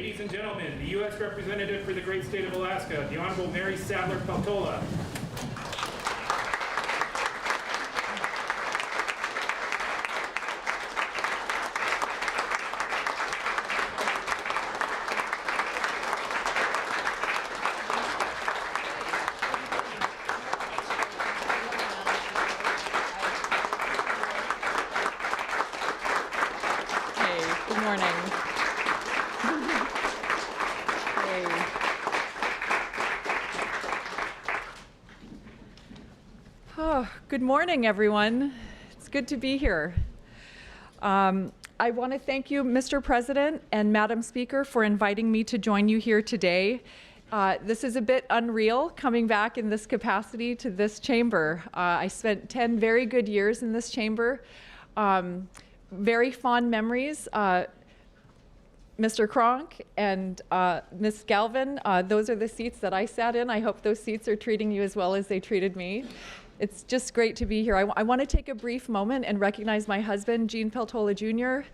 Ladies and gentlemen, the U.S. Representative for the great state of Alaska, the Honorable Mary Sadler Peltola. Good morning. Oh, good morning, everyone. It's good to be here. I want to thank you, Mr. President and Madam Speaker, for inviting me to join you here today. This is a bit unreal, coming back in this capacity to this chamber. I spent 10 very good years in this chamber. Very fond memories. Mr. Kronk and Ms. Galvin, those are the seats that I sat in. I hope those seats are treating you as well as they treated me. It's just great to be here. I want to take a brief moment and recognize my husband, Gene Peltola Jr.,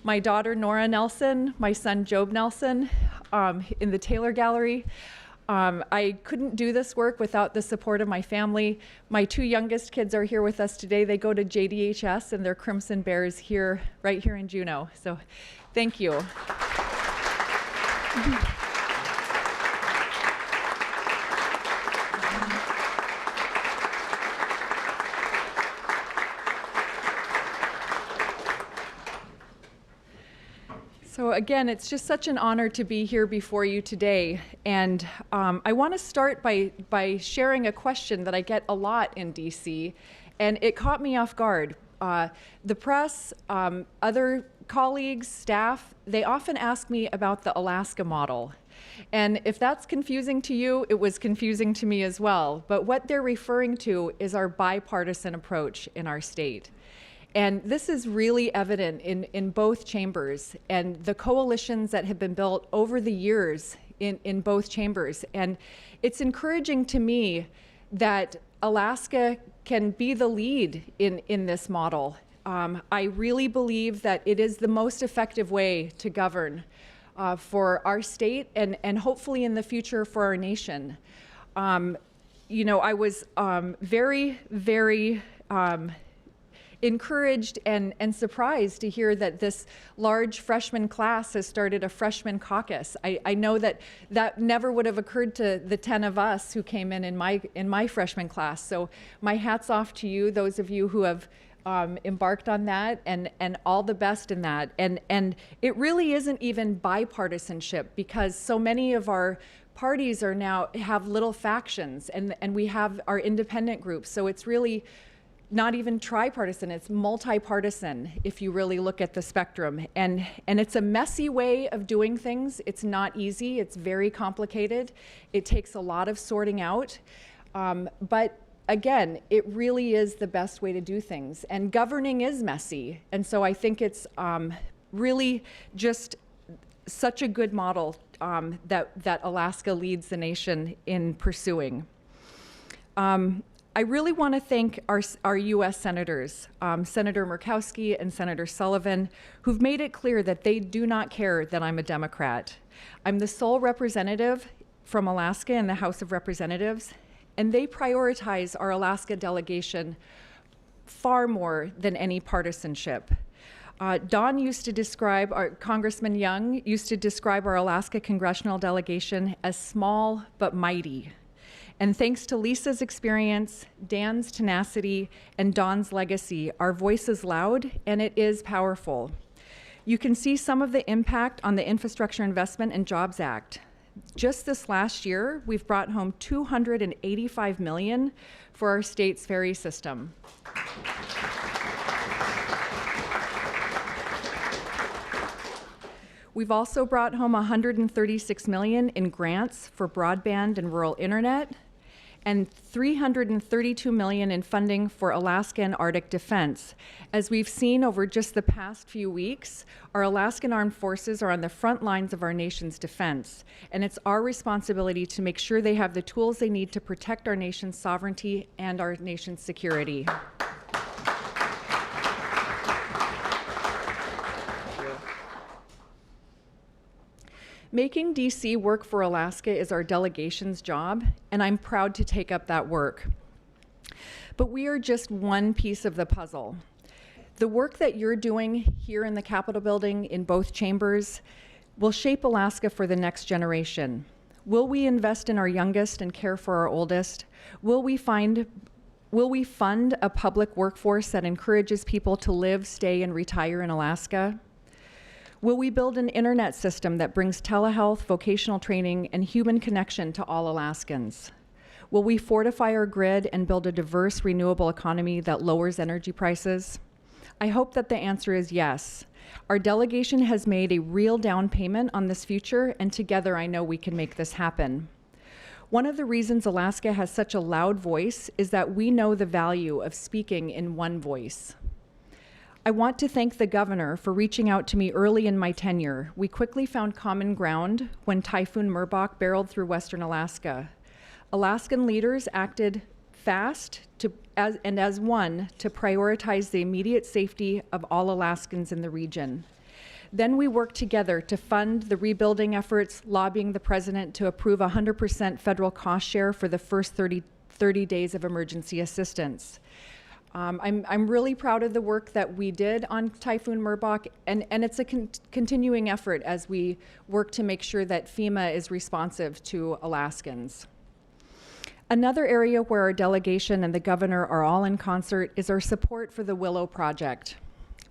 my daughter, Nora Nelson, my son, Job Nelson, in the Taylor Gallery. I couldn't do this work without the support of my family. My two youngest kids are here with us today. They go to JDHS and they're Crimson Bears here, right here in Juneau. So thank you. So again, it's just such an honor to be here before you today. And I want to start by sharing a question that I get a lot in DC, and it caught me off guard. The press, other colleagues, staff, they often ask me about the Alaska model. And if that's confusing to you, it was confusing to me as well. But what they're referring to is our bipartisan approach in our state. And this is really evident in both chambers and the coalitions that have been built over the years in both chambers. And it's encouraging to me that Alaska can be the lead in this model. I really believe that it is the most effective way to govern for our state and hopefully in the future for our nation. You know, I was very encouraged and surprised to hear that this large freshman class has started a freshman caucus. I know that never would have occurred to the 10 of us who came in my freshman class. So my hat's off to you, those of you who have embarked on that, and all the best in that. And it really isn't even bipartisanship, because so many of our parties are now have little factions, and we have our independent groups. So it's really not even tripartisan, it's multi-partisan if you really look at the spectrum. And it's a messy way of doing things. It's not easy, it's very complicated. It takes a lot of sorting out. But again, it really is the best way to do things. And governing is messy. And so I think it's really just such a good model that Alaska leads the nation in pursuing. I really want to thank our U.S. senators, Senator Murkowski and Senator Sullivan, who've made it clear that they do not care that I'm a Democrat. I'm the sole representative from Alaska in the House of Representatives, and they prioritize our Alaska delegation far more than any partisanship. Don used to describe, Congressman Young used to describe our Alaska congressional delegation as small but mighty. And thanks to Lisa's experience, Dan's tenacity, and Don's legacy, our voice is loud and it is powerful. You can see some of the impact on the Infrastructure Investment and Jobs Act. Just this last year, we've brought home $285 million for our state's ferry system. We've also brought home $136 million in grants for broadband and rural internet, and $332 million in funding for Alaska and Arctic defense. As we've seen over just the past few weeks, our Alaskan Armed Forces are on the front lines of our nation's defense, and it's our responsibility to make sure they have the tools they need to protect our nation's sovereignty and our nation's security. Making DC work for Alaska is our delegation's job, and I'm proud to take up that work. But we are just one piece of the puzzle. The work that you're doing here in the Capitol building in both chambers will shape Alaska for the next generation. Will we invest in our youngest and care for our oldest? Will we fund a public workforce that encourages people to live, stay, and retire in Alaska? Will we build an internet system that brings telehealth, vocational training, and human connection to all Alaskans? Will we fortify our grid and build a diverse, renewable economy that lowers energy prices? I hope that the answer is yes. Our delegation has made a real down payment on this future, and together I know we can make this happen. One of the reasons Alaska has such a loud voice is that we know the value of speaking in one voice. I want to thank the governor for reaching out to me early in my tenure. We quickly found common ground when Typhoon Merbok barreled through western Alaska. Alaskan leaders acted fast as one to prioritize the immediate safety of all Alaskans in the region. Then we worked together to fund the rebuilding efforts, lobbying the president to approve 100% federal cost share for the first 30 days of emergency assistance. I'm really proud of the work that we did on Typhoon Merbok, and it's a continuing effort as we work to make sure that FEMA is responsive to Alaskans. Another area where our delegation and the governor are all in concert is our support for the Willow Project.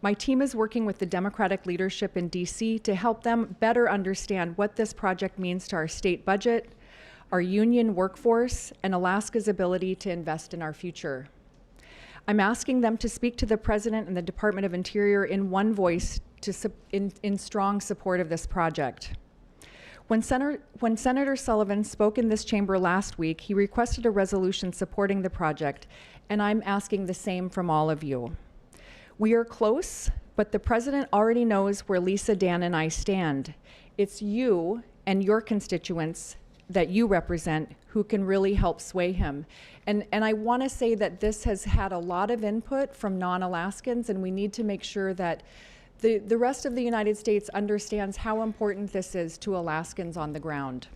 My team is working with the Democratic leadership in DC to help them better understand what this project means to our state budget, our union workforce, and Alaska's ability to invest in our future. I'm asking them to speak to the President and the Department of Interior in one voice in strong support of this project. When Senator Sullivan spoke in this chamber last week, he requested a resolution supporting the project, and I'm asking the same from all of you. We are close, but the President already knows where Lisa, Dan, and I stand. It's you and your constituents that you represent who can really help sway him. And I want to say that this has had a lot of input from non-Alaskans, and we need to make sure that the rest of the United States understands how important this is to Alaskans on the ground.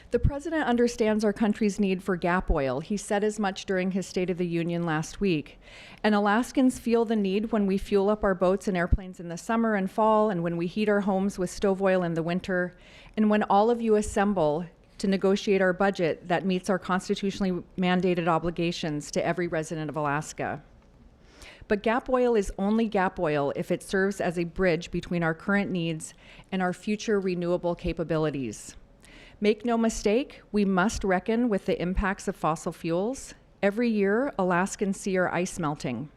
The President understands our country's need for gap oil. He said as much during his State of the Union last week. And Alaskans feel the need when we fuel up our boats and airplanes in the summer and fall, and when we heat our homes with stove oil in the winter, and when all of you assemble to negotiate our budget that meets our constitutionally mandated obligations to every resident of Alaska. But gap oil is only gap oil if it serves as a bridge between our current needs and our future renewable capabilities. Make no mistake, we must reckon with the impacts of fossil fuels. Every year, Alaskans see our ice melting.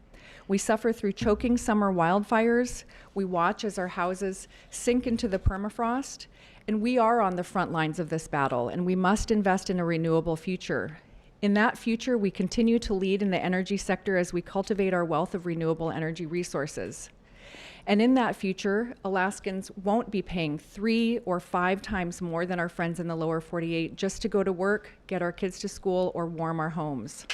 We suffer through choking summer wildfires. We watch as our houses sink into the permafrost. And we are on the front lines of this battle, and we must invest in a renewable future. In that future, we continue to lead in the energy sector as we cultivate our wealth of renewable energy resources. And in that future, Alaskans won't be paying 3 or 5 times more than our friends in the lower 48 just to go to work, get our kids to school, or warm our homes.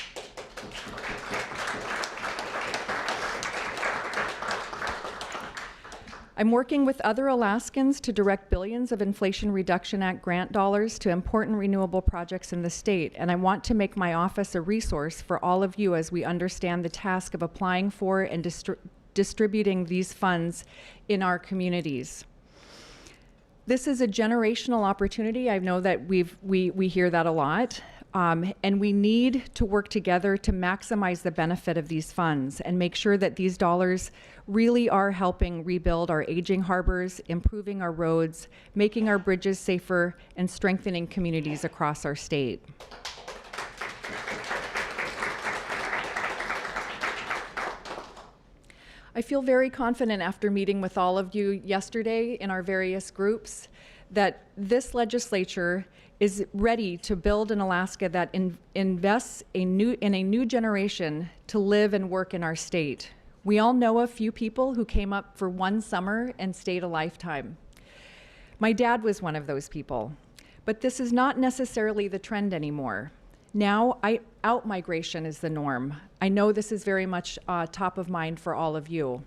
I'm working with other Alaskans to direct billions of Inflation Reduction Act grant dollars to important renewable projects in the state, and I want to make my office a resource for all of you as we understand the task of applying for and distributing these funds in our communities. This is a generational opportunity. I know that we hear that a lot. And we need to work together to maximize the benefit of these funds and make sure that these dollars really are helping rebuild our aging harbors, improving our roads, making our bridges safer, and strengthening communities across our state. I feel very confident after meeting with all of you yesterday in our various groups that this legislature is ready to build an Alaska that invests in a new generation to live and work in our state. We all know a few people who came up for one summer and stayed a lifetime. My dad was one of those people, but this is not necessarily the trend anymore. Now, out-migration is the norm. I know this is very much top of mind for all of you.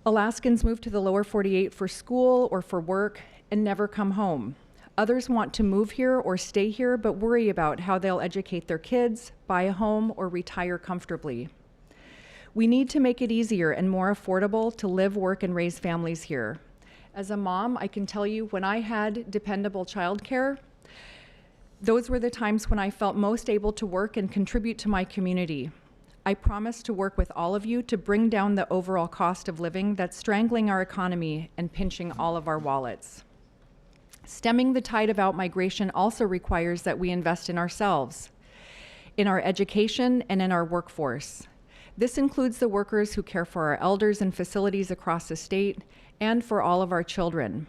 Alaskans move to the lower 48 for school or for work and never come home. Others want to move here or stay here, but worry about how they'll educate their kids, buy a home, or retire comfortably. We need to make it easier and more affordable to live, work, and raise families here. As a mom, I can tell you when I had dependable childcare, those were the times when I felt most able to work and contribute to my community. I promise to work with all of you to bring down the overall cost of living that's strangling our economy and pinching all of our wallets. Stemming the tide of out-migration also requires that we invest in ourselves, in our education, and in our workforce. This includes the workers who care for our elders in facilities across the state and for all of our children.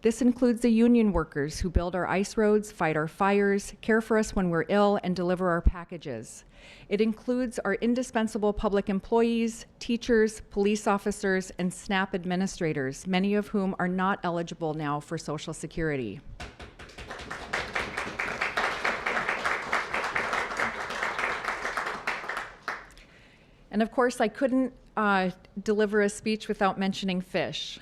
This includes the union workers who build our ice roads, fight our fires, care for us when we're ill, and deliver our packages. It includes our indispensable public employees, teachers, police officers, and SNAP administrators, many of whom are not eligible now for Social Security. And of course, I couldn't deliver a speech without mentioning fish.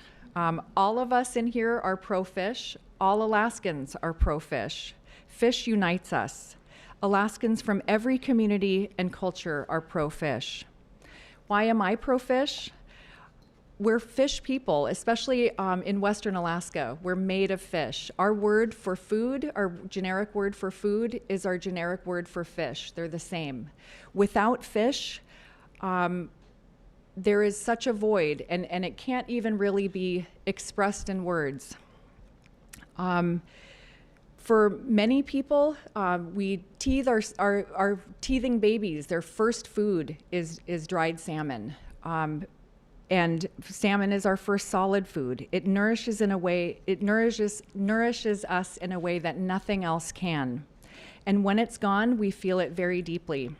All of us in here are pro-fish. All Alaskans are pro-fish. Fish unites us. Alaskans from every community and culture are pro-fish. Why am I pro-fish? We're fish people, especially in Western Alaska. We're made of fish. Our word for food, our generic word for food, is our generic word for fish. They're the same. Without fish, there is such a void, and it can't even really be expressed in words. For many people, we teethe our teething babies. Their first food is dried salmon. And salmon is our first solid food. It nourishes us in a way that nothing else can. And when it's gone, we feel it very deeply.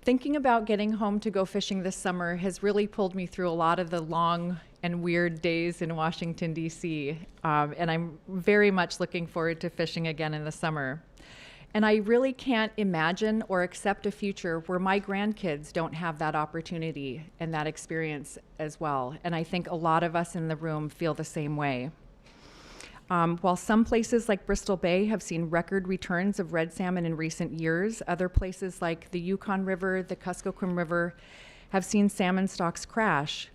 Thinking about getting home to go fishing this summer has really pulled me through a lot of the long and weird days in Washington, D.C., and I'm very much looking forward to fishing again in the summer. And I really can't imagine or accept a future where my grandkids don't have that opportunity and that experience as well. And I think a lot of us in the room feel the same way. While some places like Bristol Bay have seen record returns of red salmon in recent years, other places like the Yukon River, the Kuskokwim River, have seen salmon stocks crash.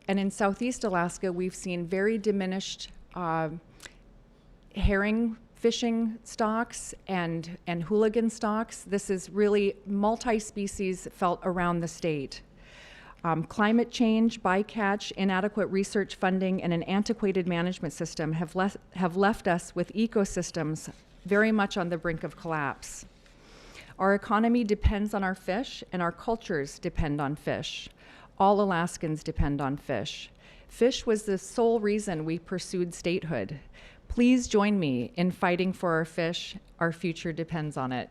And in Southeast Alaska, we've seen very diminished herring fishing stocks and hooligan stocks. This is really multi-species felt around the state. Climate change, bycatch, inadequate research funding, and an antiquated management system have left us with ecosystems very much on the brink of collapse. Our economy depends on our fish, and our cultures depend on fish. All Alaskans depend on fish. Fish was the sole reason we pursued statehood. Please join me in fighting for our fish. Our future depends on it.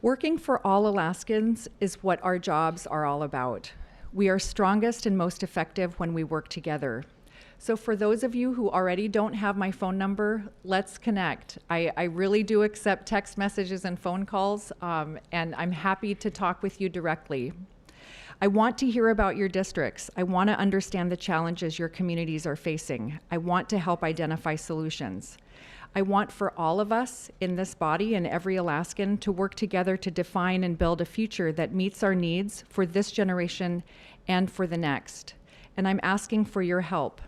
Working for all Alaskans is what our jobs are all about. We are strongest and most effective when we work together. So for those of you who already don't have my phone number, let's connect. I really do accept text messages and phone calls, and I'm happy to talk with you directly. I want to hear about your districts. I want to understand the challenges your communities are facing. I want to help identify solutions. I want for all of us in this body and every Alaskan to work together to define and build a future that meets our needs for this generation and for the next. And I'm asking for your help.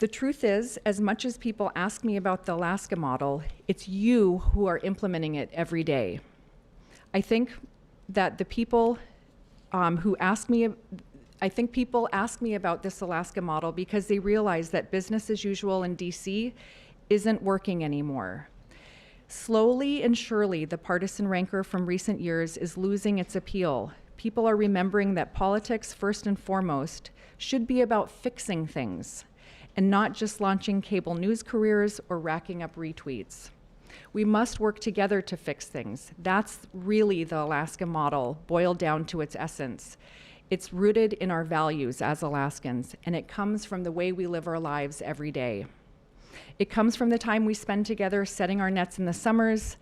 The truth is, as much as people ask me about the Alaska model, it's you who are implementing it every day. I think that the people people ask me about this Alaska model because they realize that business as usual in DC isn't working anymore. Slowly and surely, the partisan rancor from recent years is losing its appeal. People are remembering that politics, first and foremost, should be about fixing things and not just launching cable news careers or racking up retweets. We must work together to fix things. That's really the Alaska model, boiled down to its essence. It's rooted in our values as Alaskans, and it comes from the way we live our lives every day. It comes from the time we spend together setting our nets in the summers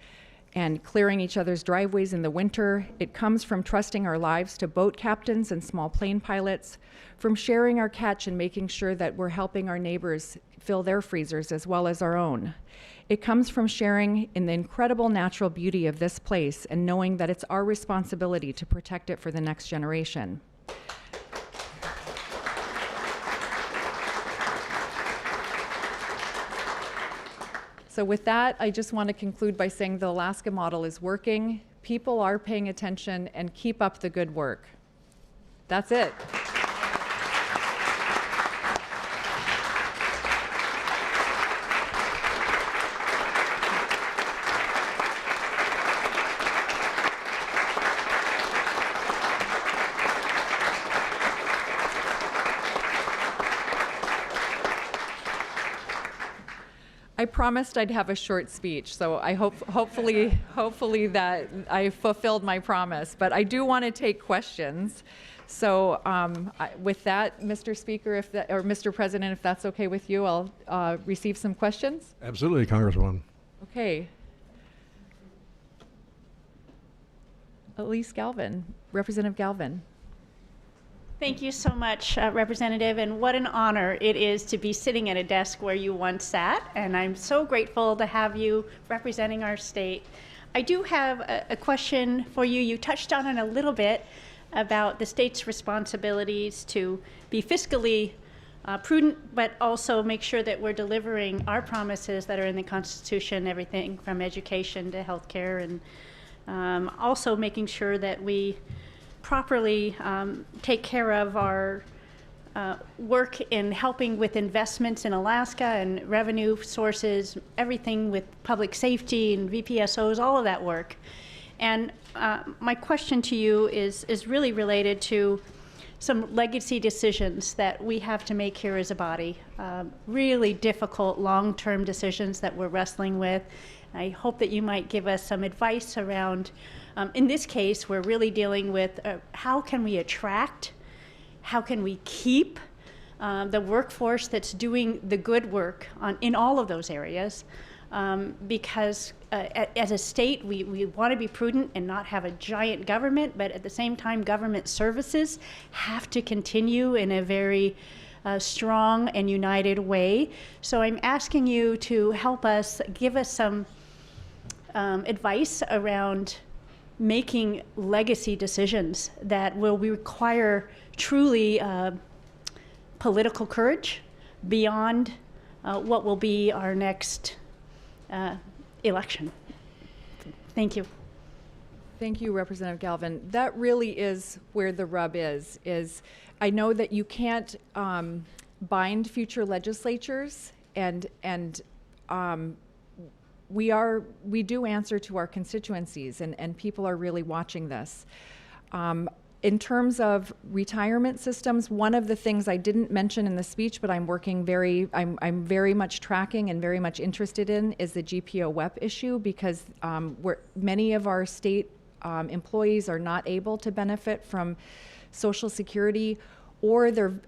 and clearing each other's driveways in the winter. It comes from trusting our lives to boat captains and small plane pilots, from sharing our catch and making sure that we're helping our neighbors fill their freezers as well as our own. It comes from sharing in the incredible natural beauty of this place and knowing that it's our responsibility to protect it for the next generation. So with that, I just want to conclude by saying the Alaska model is working, people are paying attention, and keep up the good work. That's it. I promised I'd have a short speech, so I hopefully that I fulfilled my promise. But I do want to take questions. So with that, Mr. Speaker, or Mr. President, if that's okay with you, I'll receive some questions. Absolutely, Congresswoman. Okay. Elise Galvin, Representative Galvin. Thank you so much, Representative, and what an honor it is to be sitting at a desk where you once sat, and I'm so grateful to have you representing our state. I do have a question for you. You touched on it a little bit about the state's responsibilities to be fiscally prudent, but also make sure that we're delivering our promises that are in the Constitution, everything from education to healthcare, and also making sure that we properly take care of our work in helping with investments in Alaska and revenue sources, everything with public safety and VPSOs, all of that work. And my question to you is really related to some legacy decisions that we have to make here as a body, really difficult long-term decisions that we're wrestling with. I hope that you might give us some advice around, in this case, we're really dealing with how can we attract, how can we keep the workforce that's doing the good work in all of those areas, because as a state, we want to be prudent and not have a giant government, but at the same time, government services have to continue in a very strong and united way. So I'm asking you to help us, give us some advice around making legacy decisions that will require truly political courage beyond what will be our next election. Thank you. Thank you, Representative Galvin. That really is where the rub is I know that you can't bind future legislatures, and we do answer to our constituencies, and people are really watching this. In terms of retirement systems, one of the things I didn't mention in the speech, but I'm I'm very much tracking and very much interested in, is the GPO WEP issue, because many of our state employees are not able to benefit from Social Security, or they're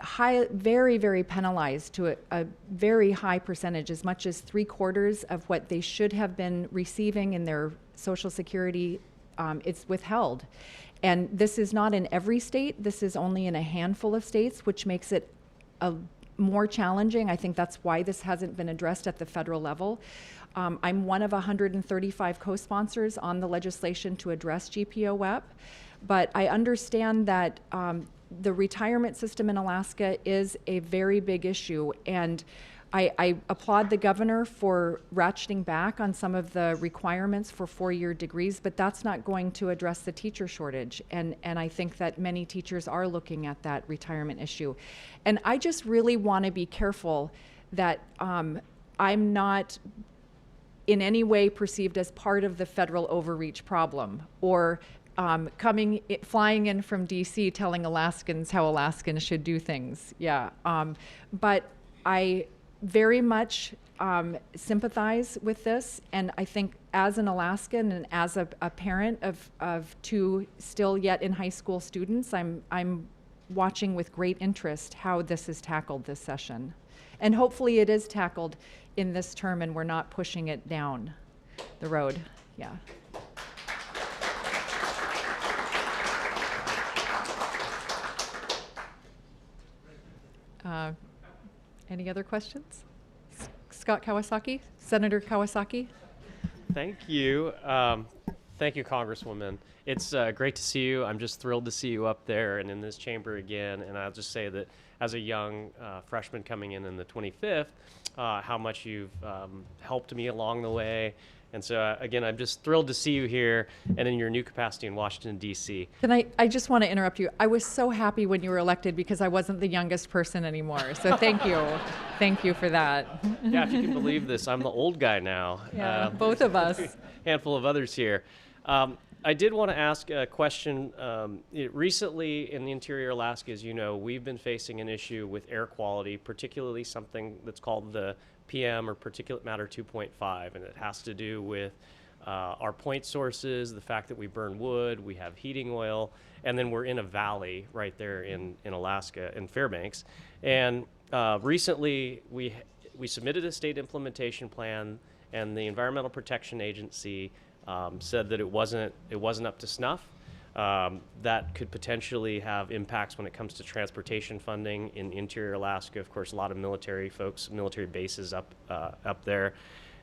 very, very penalized to a very high percentage, as much as 3/4 of what they should have been receiving in their Social Security. It's withheld. And this is not in every state. This is only in a handful of states, which makes it more challenging. I think that's why this hasn't been addressed at the federal level. I'm one of 135 co-sponsors on the legislation to address GPO WEP, but I understand that the retirement system in Alaska is a very big issue, and I applaud the governor for ratcheting back on some of the requirements for 4-year degrees, but that's not going to address the teacher shortage. And I think that many teachers are looking at that retirement issue. And I just really want to be careful that I'm not in any way perceived as part of the federal overreach problem, or flying in from DC telling Alaskans how Alaskans should do things. Yeah, but I very much sympathize with this, and I think as an Alaskan and as a parent of 2 still yet in high school students, I'm watching with great interest how this is tackled this session. And hopefully it is tackled in this term and we're not pushing it down the road. Yeah. Any other questions? Scott Kawasaki, Senator Kawasaki. Thank you. Thank you, Congresswoman. It's great to see you. I'm just thrilled to see you up there and in this chamber again. And I'll just say that as a young freshman coming in the 25th, how much you've helped me along the way. And so, again, I'm just thrilled to see you here and in your new capacity in Washington, D.C. And I just want to interrupt you. I was so happy when you were elected because I wasn't the youngest person anymore. So thank you. Thank you for that. Yeah, if you can believe this, I'm the old guy now. Yeah, both of us. Handful of others here. I did want to ask a question. Recently in the interior Alaska, as you know, we've been facing an issue with air quality, particularly something that's called the PM or particulate matter 2.5, and it has to do with our point sources, the fact that we burn wood, we have heating oil, and then we're in a valley right there in Alaska, in Fairbanks. And recently we submitted a state implementation plan, and the Environmental Protection Agency said that it wasn't up to snuff. That could potentially have impacts when it comes to transportation funding in interior Alaska. Of course, a lot of military folks, military bases up there.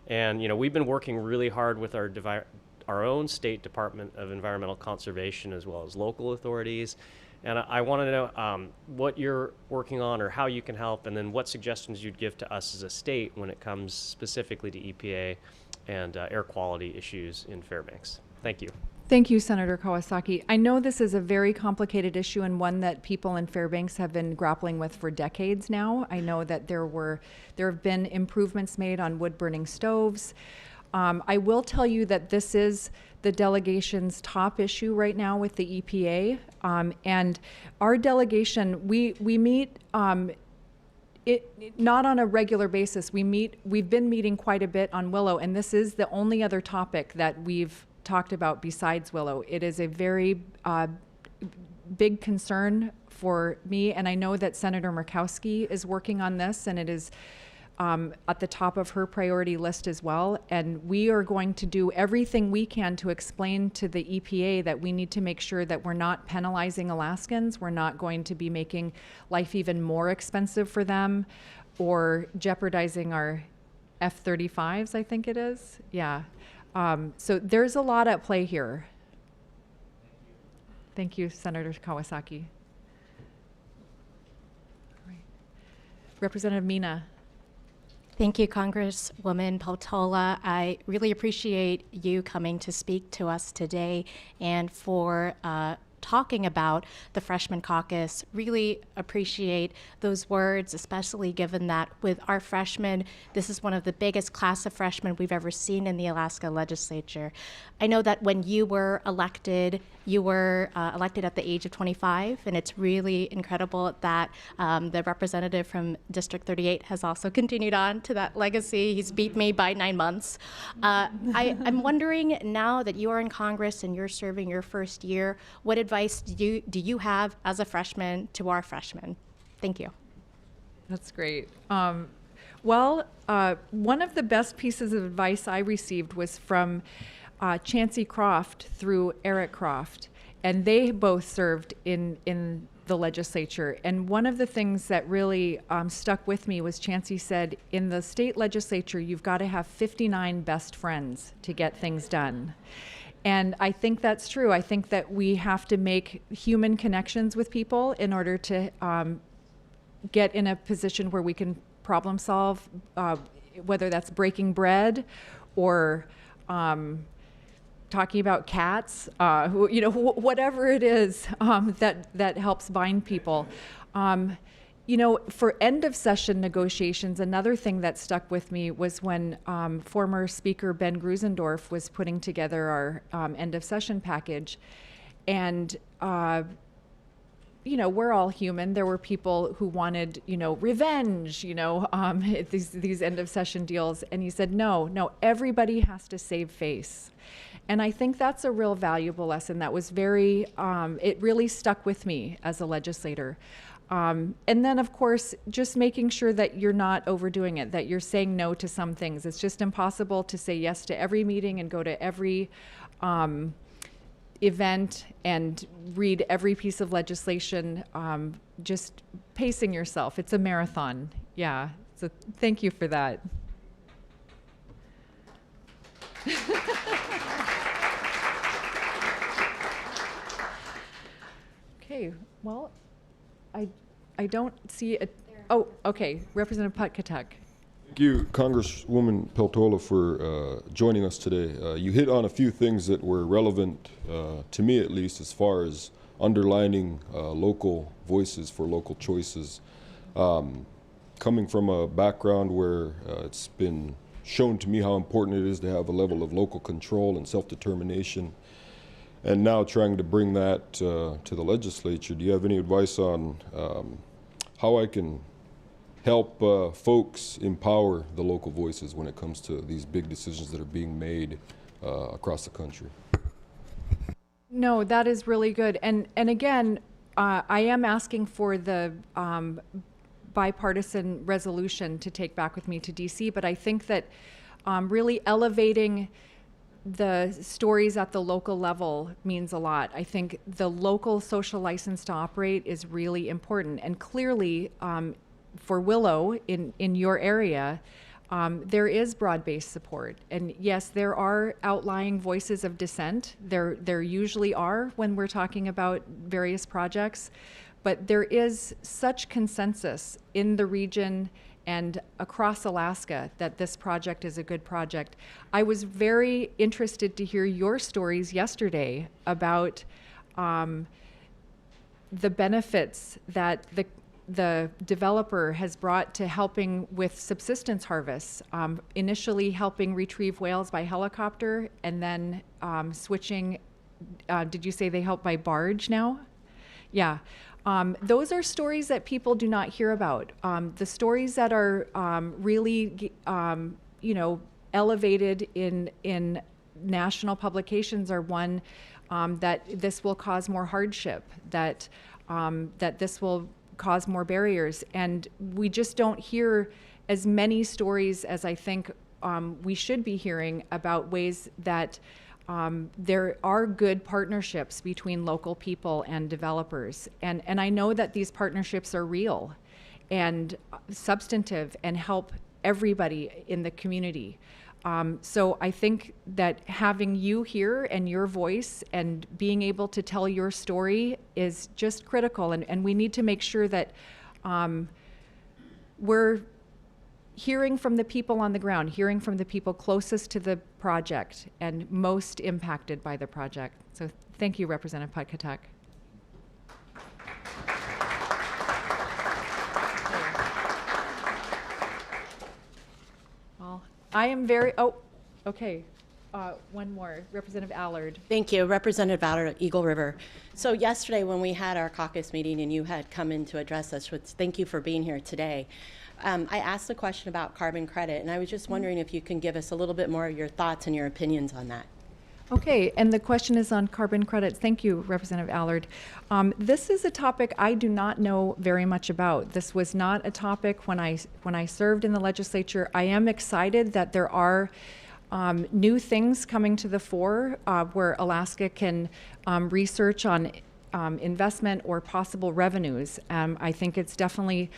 And, we've been working really hard with our own state Department of Environmental Conservation as well as local authorities. And I want to know what you're working on or how you can help, and then what suggestions you'd give to us as a state when it comes specifically to EPA and air quality issues in Fairbanks. Thank you. Thank you, Senator Kawasaki. I know this is a very complicated issue and one that people in Fairbanks have been grappling with for decades now. I know that there have been improvements made on wood-burning stoves. I will tell you that this is the delegation's top issue right now with the EPA. And our delegation, we meet not on a regular basis. We've been meeting quite a bit on Willow, and this is the only other topic that we've talked about besides Willow. It is a very big concern for me, and I know that Senator Murkowski is working on this, and it is at the top of her priority list as well. And we are going to do everything we can to explain to the EPA that we need to make sure that we're not penalizing Alaskans. We're not going to be making life even more expensive for them or jeopardizing our F-35s, I think it is. Yeah. So there's a lot at play here. Thank you, Senator Kawasaki. All right. Representative Mina. Thank you, Congresswoman Peltola. I really appreciate you coming to speak to us today and for talking about the freshman caucus. Really appreciate those words, especially given that with our freshmen, this is one of the biggest class of freshmen we've ever seen in the Alaska Legislature. I know that when you were elected at the age of 25, and it's really incredible that the representative from District 38 has also continued on to that legacy. He's beat me by 9 months. I'm wondering, now that you are in Congress and you're serving your first year, what advice do you have as a freshman to our freshmen? Thank you. That's great. One of the best pieces of advice I received was from Chancey Croft through Eric Croft, and they both served in the legislature. And one of the things that really stuck with me was Chancey said, in the state legislature, you've got to have 59 best friends to get things done. And I think that's true. I think that we have to make human connections with people in order to get in a position where we can problem solve, whether that's breaking bread or talking about cats, whatever it is that helps bind people. For end of session negotiations, another thing that stuck with me was when former Speaker Ben Grusendorf was putting together our end of session package. And, we're all human. There were people who wanted, revenge, these end of session deals. And he said, no, everybody has to save face. And I think that's a real valuable lesson that was very, it really stuck with me as a legislator. And then, of course, just making sure that you're not overdoing it, that you're saying no to some things. It's just impossible to say yes to every meeting and go to every event and read every piece of legislation. Just pacing yourself. It's a marathon. Yeah. So thank you for that. Okay, well, I don't see a, oh, okay, Representative Putkatuk. Thank you, Congresswoman Peltola, for joining us today. You hit on a few things that were relevant, to me at least, as far as underlining local voices for local choices. Coming from a background where it's been shown to me how important it is to have a level of local control and self-determination, and now trying to bring that to the legislature, do you have any advice on how I can help folks empower the local voices when it comes to these big decisions that are being made across the country? No, that is really good. And again, I am asking for the bipartisan resolution to take back with me to DC, but I think that really elevating the stories at the local level means a lot. I think the local social license to operate is really important. And clearly, for Willow in your area, there is broad-based support. And yes, there are outlying voices of dissent. There usually are when we're talking about various projects, but there is such consensus in the region and across Alaska that this project is a good project. I was very interested to hear your stories yesterday about the benefits that the developer has brought to helping with subsistence harvests, initially helping retrieve whales by helicopter, and then switching, did you say they help by barge now? Yeah. Those are stories that people do not hear about. The stories that are really, elevated in national publications are one that this will cause more hardship, that this will cause more barriers, and we just don't hear as many stories as I think we should be hearing about ways that there are good partnerships between local people and developers. And I know that these partnerships are real and substantive and help everybody in the community. So I think that having you here and your voice and being able to tell your story is just critical. And we need to make sure that we're hearing from the people on the ground, hearing from the people closest to the project and most impacted by the project. So thank you, Representative Putkatuk. Well, I am very, okay. One more, Representative Allard. Thank you, Representative Allard of Eagle River. So yesterday when we had our caucus meeting and you had come in to address us, thank you for being here today. I asked a question about carbon credit, and I was just wondering if you can give us a little bit more of your thoughts and your opinions on that. Okay, and the question is on carbon credits. Thank you, Representative Allard. This is a topic I do not know very much about. This was not a topic when I served in the legislature. I am excited that there are new things coming to the fore where Alaska can research on investment or possible revenues. I think it's definitely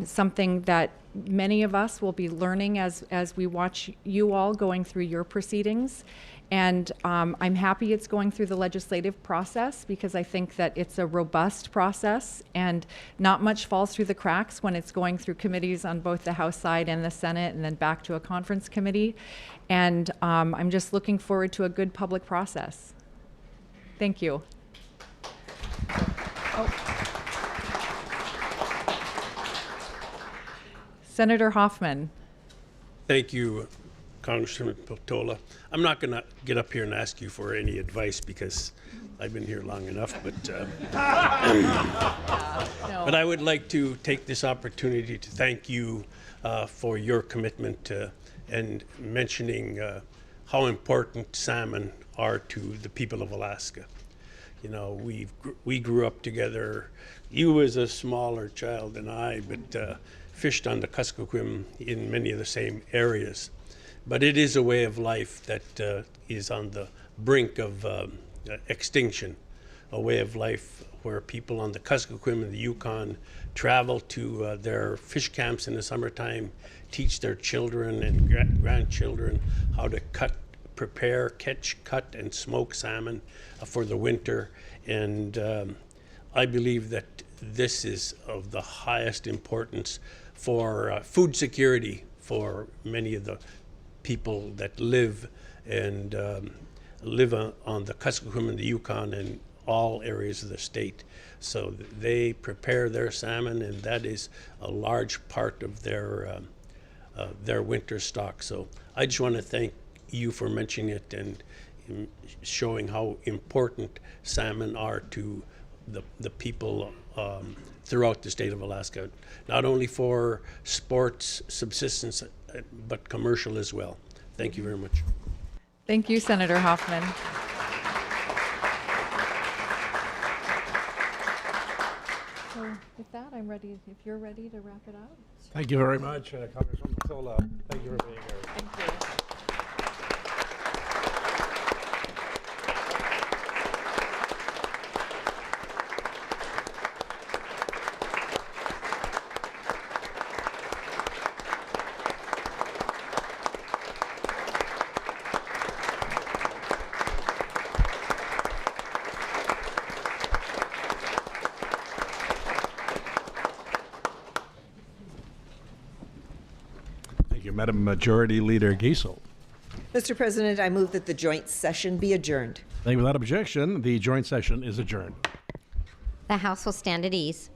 something that many of us will be learning as we watch you all going through your proceedings. And I'm happy it's going through the legislative process because I think that it's a robust process and not much falls through the cracks when it's going through committees on both the House side and the Senate and then back to a conference committee. And I'm just looking forward to a good public process. Thank you. Senator Hoffman. Thank you, Congressman Peltola. I'm not going to get up here and ask you for any advice because I've been here long enough, but but I would like to take this opportunity to thank you for your commitment and mentioning how important salmon are to the people of Alaska. You know, we grew up together. You as a smaller child than I, but fished on the Kuskokwim in many of the same areas. But it is a way of life that is on the brink of extinction, a way of life where people on the Kuskokwim and the Yukon travel to their fish camps in the summertime, teach their children and grandchildren how to prepare, catch, cut, and smoke salmon for the winter. And I believe that this is of the highest importance for food security for many of the people that live and live on the Kuskokwim and the Yukon and all areas of the state. So they prepare their salmon, and that is a large part of their winter stock. So I just want to thank you for mentioning it and showing how important salmon are to the people throughout the state of Alaska, not only for sports, subsistence, but commercial as well. Thank you very much. Thank you, Senator Hoffman. So with that, I'm ready, if you're ready to wrap it up. Thank you very much, Congresswoman Peltola. Thank you for being here. Thank you. Thank you, Madam Majority Leader Giesel. Mr. President, I move that the joint session be adjourned. Thank you. Without objection, the joint session is adjourned. The House will stand at ease.